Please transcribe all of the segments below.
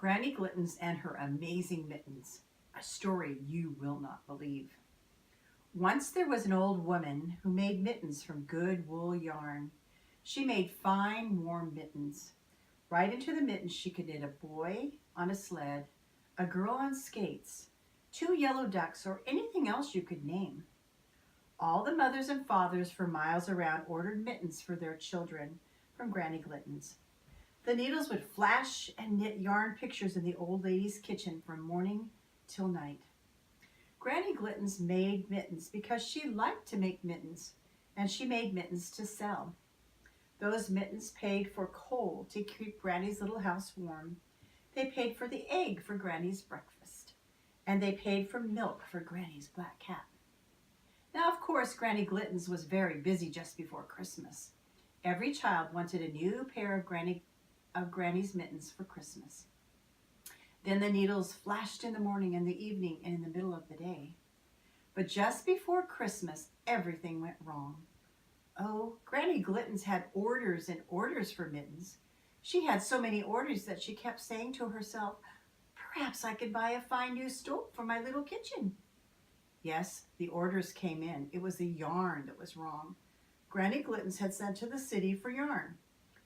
Granny Glittens and her amazing mittens, a story you will not believe. Once there was an old woman who made mittens from good wool yarn. She made fine, warm mittens. Right into the mittens she could knit a boy on a sled, a girl on skates, two yellow ducks, or anything else you could name. All the mothers and fathers for miles around ordered mittens for their children from Granny Glittens. The needles would flash and knit yarn pictures in the old lady's kitchen from morning till night. Granny Glittens made mittens because she liked to make mittens, and she made mittens to sell. Those mittens paid for coal to keep Granny's little house warm. They paid for the egg for Granny's breakfast, and they paid for milk for Granny's black cat. Now, of course, Granny Glittens was very busy just before Christmas. Every child wanted a new pair of Granny's mittens for Christmas. Then the needles flashed in the morning and the evening and in the middle of the day. But just before Christmas, everything went wrong. Oh, Granny Glittens had orders and orders for mittens. She had so many orders that she kept saying to herself, "Perhaps I could buy a fine new stove for my little kitchen." Yes, the orders came in. It was the yarn that was wrong. Granny Glittens had sent to the city for yarn.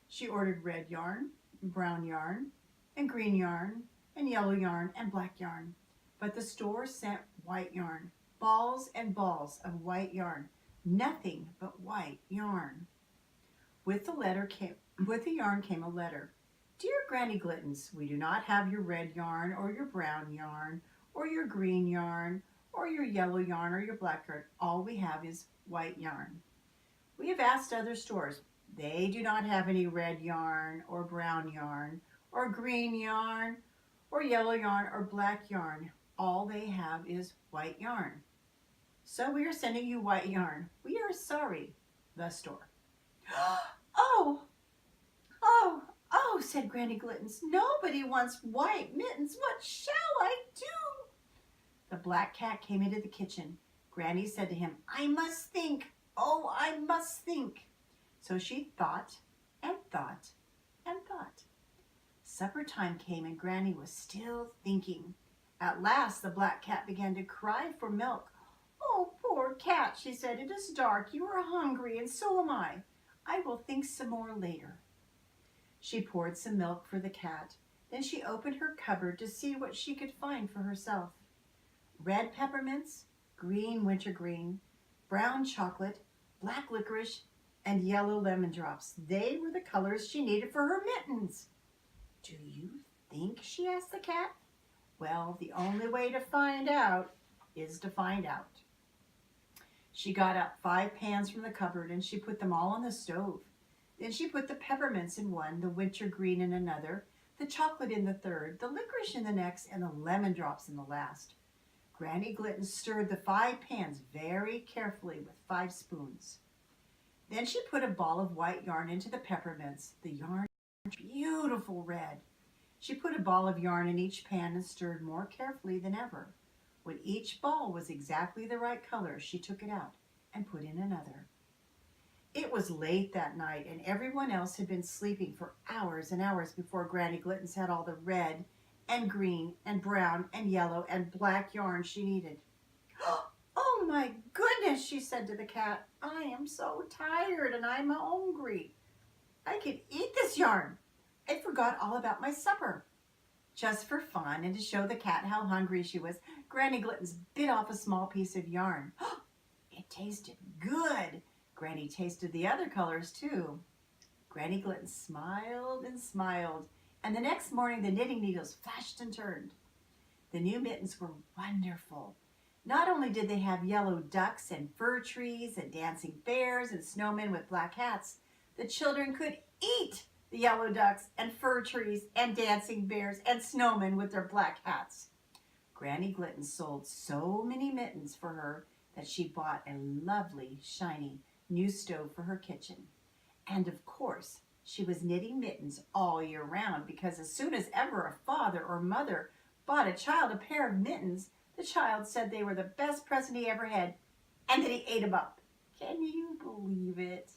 She ordered red yarn, brown yarn, and green yarn, and yellow yarn, and black yarn. But the store sent white yarn, balls and balls of white yarn, nothing but white yarn. With the yarn came a letter. "Dear Granny Glittens, we do not have your red yarn or your brown yarn or your green yarn or your yellow yarn or your black yarn. All we have is white yarn. We have asked other stores. They do not have any red yarn or brown yarn or green yarn or yellow yarn or black yarn. All they have is white yarn. So we are sending you white yarn. We are sorry." The store. "Oh, oh, said Granny Glittens. "Nobody wants white mittens. What shall I do?" The black cat came into the kitchen. Granny said to him, "I must think. Oh, I must think." So she thought and thought and thought. Supper time came and Granny was still thinking. At last the black cat began to cry for milk. "Oh, poor cat," she said, "it is dark. You are hungry and so am I. I will think some more later." She poured some milk for the cat. Then she opened her cupboard to see what she could find for herself. Red peppermints, green wintergreen, brown chocolate, black licorice, and yellow lemon drops. They were the colors she needed for her mittens. "Do you think?" she asked the cat. "Well, the only way to find out is to find out." She got out 5 pans from the cupboard and she put them all on the stove. Then she put the peppermints in one, the wintergreen in another, the chocolate in the third, the licorice in the next, and the lemon drops in the last. Granny Glittens stirred the 5 pans very carefully with 5 spoons. Then she put a ball of white yarn into the peppermints. The yarn was beautiful red. She put a ball of yarn in each pan and stirred more carefully than ever. When each ball was exactly the right color, she took it out and put in another. It was late that night and everyone else had been sleeping for hours and hours before Granny Glittens had all the red and green and brown and yellow and black yarn she needed. "Oh my goodness," she said to the cat. "I am so tired and I'm hungry. I could eat this yarn. I forgot all about my supper." Just for fun and to show the cat how hungry she was, Granny Glittens bit off a small piece of yarn. It tasted good. Granny tasted the other colors too. Granny Glittens smiled and smiled, and the next morning the knitting needles flashed and turned. The new mittens were wonderful. Not only did they have yellow ducks and fir trees and dancing bears and snowmen with black hats, the children could eat the yellow ducks and fir trees and dancing bears and snowmen with their black hats. Granny Glittens sold so many mittens for her that she bought a lovely, shiny new stove for her kitchen. And of course, she was knitting mittens all year round because as soon as ever a father or mother bought a child a pair of mittens, the child said they were the best present he ever had and that he ate them up. Can you believe it?